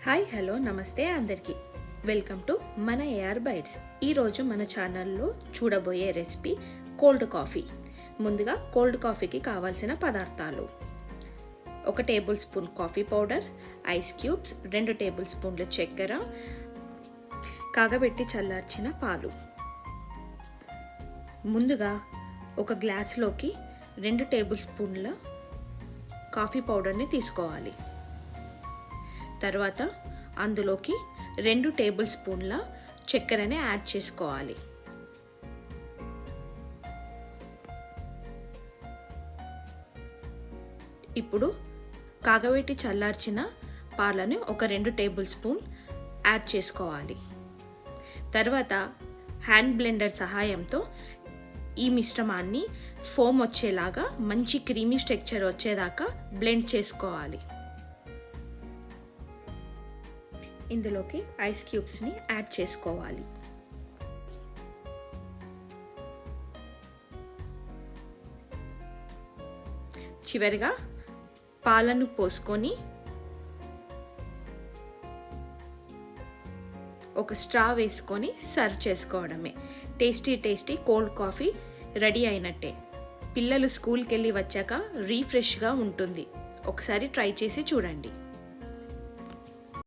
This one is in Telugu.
హాయ్ హలో నమస్తే అందరికీ వెల్కమ్ టు మన ఏఆర్ బైట్స్. ఈరోజు మన ఛానల్లో చూడబోయే రెసిపీ కోల్డ్ కాఫీ. ముందుగా కోల్డ్ కాఫీకి కావాల్సిన పదార్థాలు: 1 table spoon coffee powder, ice cubes, 2 table స్పూన్ల చక్కెర, కాగబెట్టి చల్లార్చిన పాలు. ముందుగా ఒక గ్లాస్లోకి 2 టేబుల్ స్పూన్ల కాఫీ పౌడర్ని తీసుకోవాలి. తర్వాత అందులోకి 2 టేబుల్ స్పూన్ల చక్కెరని యాడ్ చేసుకోవాలి. ఇప్పుడు కాగబెట్టి చల్లార్చిన పాలని ఒక 2 టేబుల్ స్పూన్ యాడ్ చేసుకోవాలి. తర్వాత హ్యాండ్ బ్లెండర్ సహాయంతో ఈ మిశ్రమాన్ని ఫోమ్ వచ్చేలాగా మంచి క్రీమీ టెక్స్చర్ వచ్చేదాకా బ్లెండ్ చేసుకోవాలి. ఇందులోకి ఐస్ క్యూబ్స్ని యాడ్ చేసుకోవాలి. చివరిగా పాలను పోసుకొని ఒక స్ట్రా వేసుకొని సర్వ్ చేసుకోవడమే. టేస్టీ కోల్డ్ కాఫీ రెడీ అయినట్టే. పిల్లలు స్కూల్కి వెళ్ళి వచ్చాక రీఫ్రెష్గా ఉంటుంది. ఒకసారి ట్రై చేసి చూడండి.